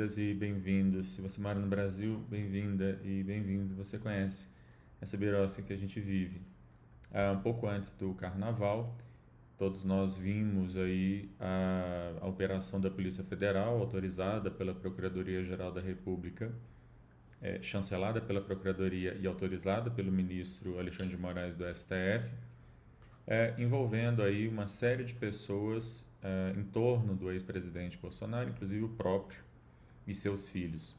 bem-vindas e bem-vindos. Se você mora no Brasil, bem-vinda e bem-vindo. Você conhece essa birosca que a gente vive. Um pouco antes do Carnaval, todos nós vimos aí a operação da Polícia Federal, autorizada pela Procuradoria-Geral da República, chancelada pela Procuradoria e autorizada pelo ministro Alexandre de Moraes do STF, envolvendo aí uma série de pessoas em torno do ex-presidente Bolsonaro, inclusive o próprio e seus filhos.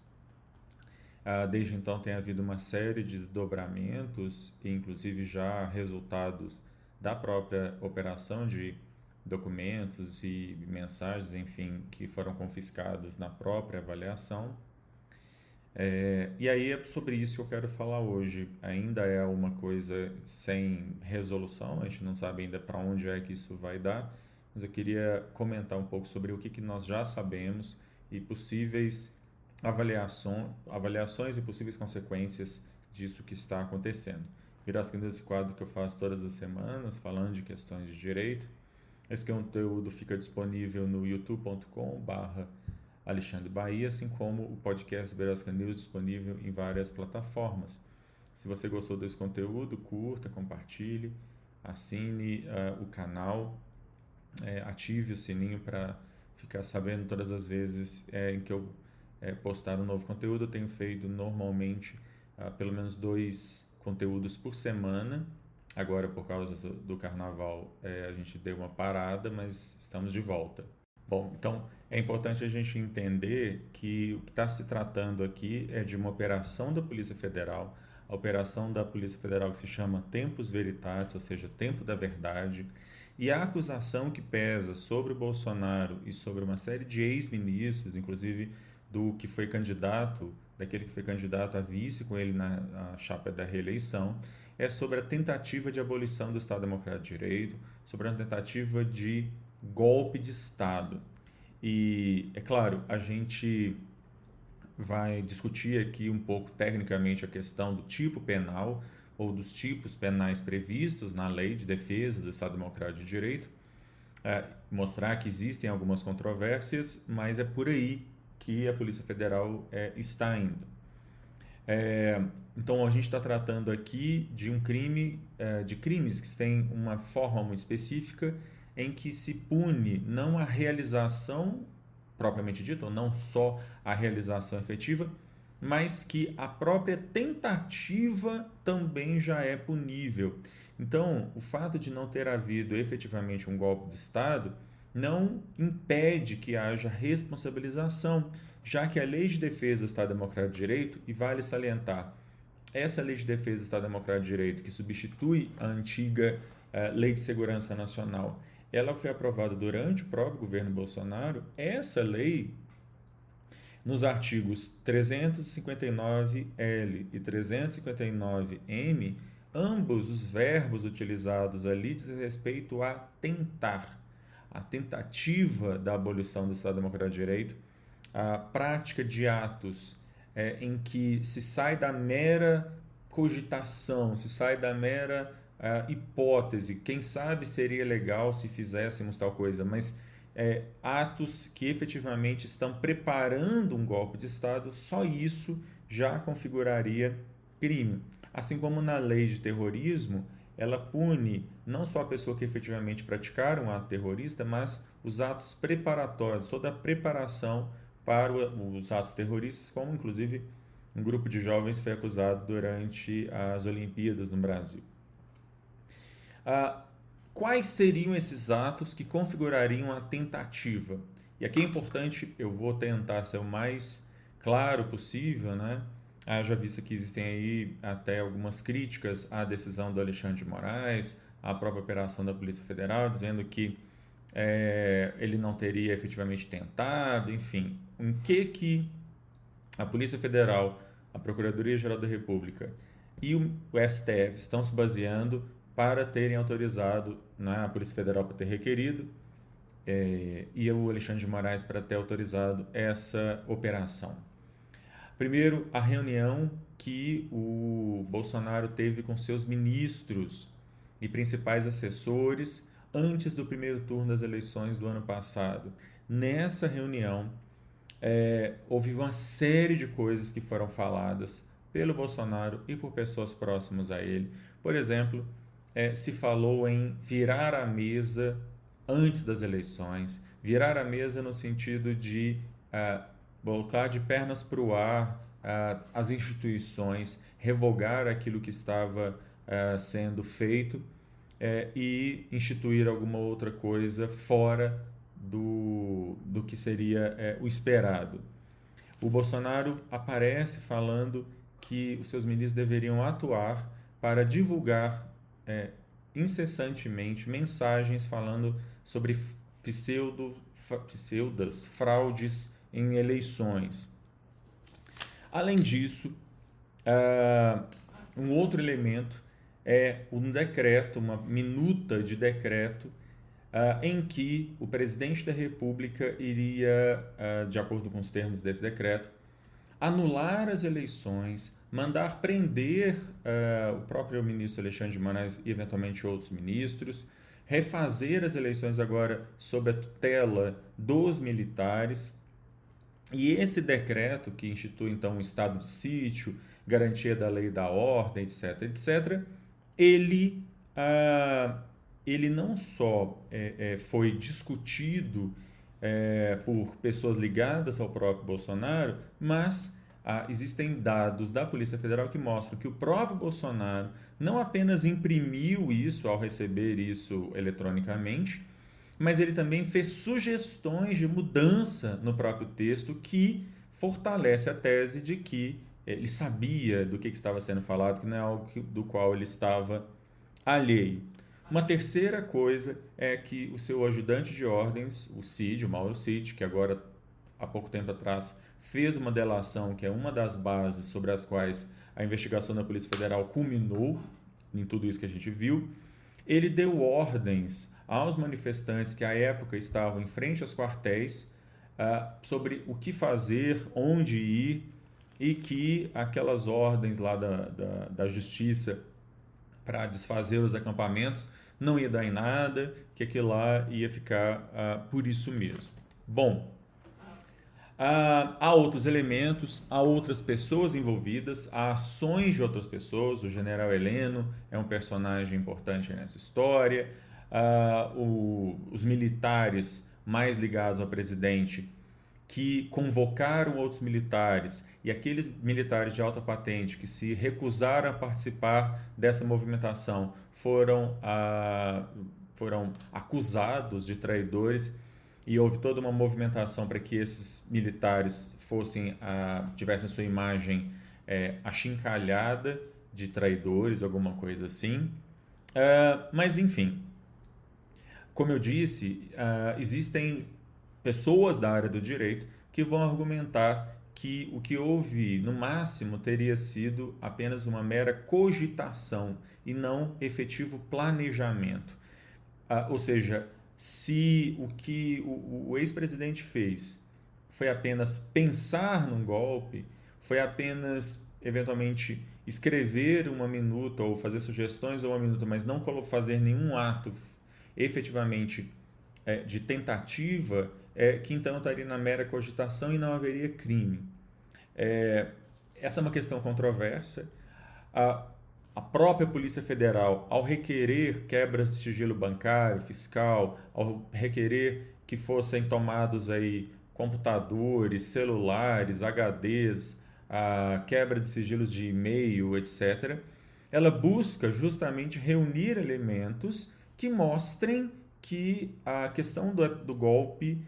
Desde então tem havido uma série de desdobramentos e inclusive já resultados da própria operação de documentos e mensagens, enfim, que foram confiscadas na própria avaliação. E aí é sobre isso que eu quero falar hoje. Ainda é uma coisa sem resolução, a gente não sabe ainda para onde é que isso vai dar, mas eu queria comentar um pouco sobre o que nós já sabemos e possíveis avaliações e possíveis consequências disso que está acontecendo. Birosca desse quadro que eu faço todas as semanas, falando de questões de direito. Esse conteúdo fica disponível no youtube.com/Alexandre Bahia, assim como o podcast Birosca News disponível em várias plataformas. Se você gostou desse conteúdo, curta, compartilhe, assine o canal, ative o sininho para ficar sabendo todas as vezes em que eu postar um novo conteúdo. Eu tenho feito normalmente pelo menos 2 conteúdos por semana. Agora, por causa do carnaval, a gente deu uma parada, mas estamos de volta. Bom, então é importante a gente entender que o que está se tratando aqui é de uma operação da Polícia Federal, a operação da Polícia Federal que se chama Tempus Veritatis, ou seja, Tempo da Verdade, e a acusação que pesa sobre o Bolsonaro e sobre uma série de ex-ministros, inclusive daquele que foi candidato a vice com ele na chapa da reeleição, é sobre a tentativa de abolição do Estado Democrático de Direito, sobre a tentativa de golpe de Estado. E, é claro, a gente vai discutir aqui um pouco tecnicamente a questão do tipo penal ou dos tipos penais previstos na Lei de Defesa do Estado Democrático de Direito, mostrar que existem algumas controvérsias, mas é por aí que a Polícia Federal está indo. Então a gente está tratando aqui de um crime, de crimes que têm uma forma muito específica em que se pune não a realização propriamente dita, ou não só a realização efetiva, mas que a própria tentativa também já é punível. Então, o fato de não ter havido efetivamente um golpe de Estado não impede que haja responsabilização, já que a Lei de Defesa do Estado Democrático de Direito, e vale salientar, essa Lei de Defesa do Estado Democrático de Direito, que substitui a antiga Lei de Segurança Nacional, ela foi aprovada durante o próprio governo Bolsonaro. Essa lei, nos artigos 359L e 359M, ambos os verbos utilizados ali dizem respeito a tentar, a tentativa da abolição do Estado Democrático de Direito, a prática de atos em que se sai da mera cogitação, se sai da mera hipótese, quem sabe seria legal se fizéssemos tal coisa, mas atos que efetivamente estão preparando um golpe de Estado, só isso já configuraria crime. Assim como na lei de terrorismo, ela pune não só a pessoa que efetivamente praticar um ato terrorista, mas os atos preparatórios, toda a preparação para os atos terroristas, como inclusive um grupo de jovens foi acusado durante as Olimpíadas no Brasil. Quais seriam esses atos que configurariam a tentativa? E aqui é importante, eu vou tentar ser o mais claro possível, né? Já visto que existem aí até algumas críticas à decisão do Alexandre de Moraes, à própria operação da Polícia Federal, dizendo que ele não teria efetivamente tentado, enfim. Em que a Polícia Federal, a Procuradoria-Geral da República e o STF estão se baseando para terem autorizado, né, a Polícia Federal para ter requerido e o Alexandre de Moraes para ter autorizado essa operação? Primeiro, a reunião que o Bolsonaro teve com seus ministros e principais assessores antes do primeiro turno das eleições do ano passado. Nessa reunião, houve uma série de coisas que foram faladas pelo Bolsonaro e por pessoas próximas a ele. Por exemplo, se falou em virar a mesa antes das eleições, virar a mesa no sentido de colocar de pernas para o ar as instituições, revogar aquilo que estava sendo feito e instituir alguma outra coisa fora do que seria o esperado. O Bolsonaro aparece falando que os seus ministros deveriam atuar para divulgar incessantemente mensagens falando sobre pseudas fraudes em eleições. Além disso, um outro elemento é um decreto, uma minuta de decreto, em que o presidente da República iria, de acordo com os termos desse decreto, anular as eleições, mandar prender o próprio ministro Alexandre de Moraes e eventualmente outros ministros, refazer as eleições agora sob a tutela dos militares. E esse decreto, que institui então um estado de sítio, garantia da lei e da ordem, etc., etc., ele não só foi discutido por pessoas ligadas ao próprio Bolsonaro, mas existem dados da Polícia Federal que mostram que o próprio Bolsonaro não apenas imprimiu isso ao receber isso eletronicamente, mas ele também fez sugestões de mudança no próprio texto que fortalece a tese de que ele sabia do que estava sendo falado, que não é algo do qual ele estava alheio. Uma terceira coisa é que o seu ajudante de ordens, o Cid, o Mauro Cid, que agora, há pouco tempo atrás, fez uma delação que é uma das bases sobre as quais a investigação da Polícia Federal culminou em tudo isso que a gente viu, ele deu ordens aos manifestantes que à época estavam em frente aos quartéis sobre o que fazer, onde ir, e que aquelas ordens lá da justiça para desfazer os acampamentos não ia dar em nada, que aquilo lá ia ficar por isso mesmo. Bom, há outros elementos, há outras pessoas envolvidas, há ações de outras pessoas. O general Heleno é um personagem importante nessa história. Os militares mais ligados ao presidente que convocaram outros militares e aqueles militares de alta patente que se recusaram a participar dessa movimentação foram acusados de traidores e houve toda uma movimentação para que esses militares tivessem sua imagem achincalhada de traidores, alguma coisa assim. Mas enfim, como eu disse, existem pessoas da área do direito que vão argumentar que o que houve, no máximo, teria sido apenas uma mera cogitação e não efetivo planejamento. Ou seja, se o que o ex-presidente fez foi apenas pensar num golpe, foi apenas, eventualmente, escrever uma minuta ou fazer sugestões ou uma minuta, mas não fazer nenhum ato efetivamente de tentativa, que então estaria na mera cogitação e não haveria crime. Essa é uma questão controversa. A própria Polícia Federal, ao requerer quebras de sigilo bancário, fiscal, ao requerer que fossem tomados aí computadores, celulares, HDs, a quebra de sigilos de e-mail, etc., ela busca justamente reunir elementos que mostrem que a questão do golpe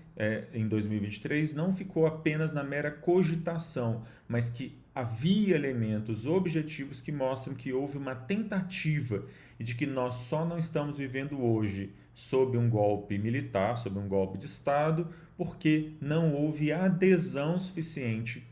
em 2023 não ficou apenas na mera cogitação, mas que havia elementos objetivos que mostram que houve uma tentativa e de que nós só não estamos vivendo hoje sob um golpe militar, sob um golpe de Estado, porque não houve adesão suficiente,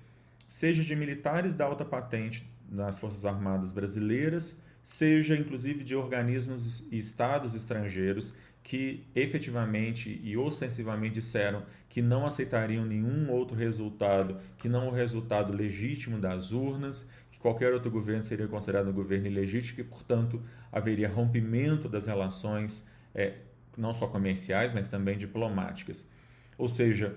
seja de militares da alta patente nas Forças Armadas brasileiras, seja inclusive de organismos e estados estrangeiros que efetivamente e ostensivamente disseram que não aceitariam nenhum outro resultado que não o resultado legítimo das urnas, que qualquer outro governo seria considerado um governo ilegítimo e, portanto, haveria rompimento das relações não só comerciais, mas também diplomáticas. Ou seja,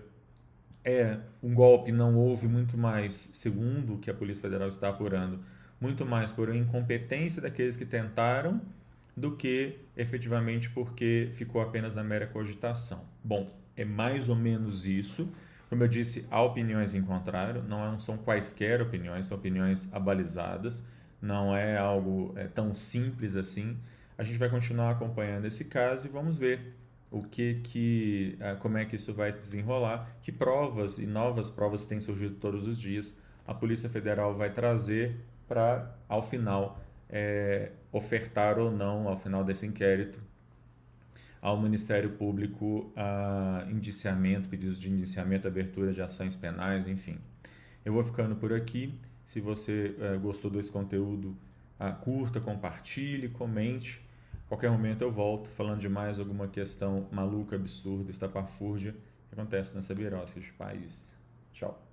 um golpe, não houve muito mais, segundo o que a Polícia Federal está apurando, muito mais por incompetência daqueles que tentaram do que efetivamente porque ficou apenas na mera cogitação. Bom, é mais ou menos isso. Como eu disse, há opiniões em contrário, não são quaisquer opiniões, são opiniões abalizadas, não é algo tão simples assim. A gente vai continuar acompanhando esse caso e vamos ver como é que isso vai se desenrolar, que provas e novas provas têm surgido todos os dias. A Polícia Federal vai trazer para, ao final, ofertar ou não, ao final desse inquérito, ao Ministério Público indiciamento, pedidos de indiciamento, abertura de ações penais, enfim. Eu vou ficando por aqui. Se você gostou desse conteúdo, curta, compartilhe, comente. Qualquer momento eu volto falando de mais alguma questão maluca, absurda, estapafúrdia que acontece nessa birosca de país. Tchau.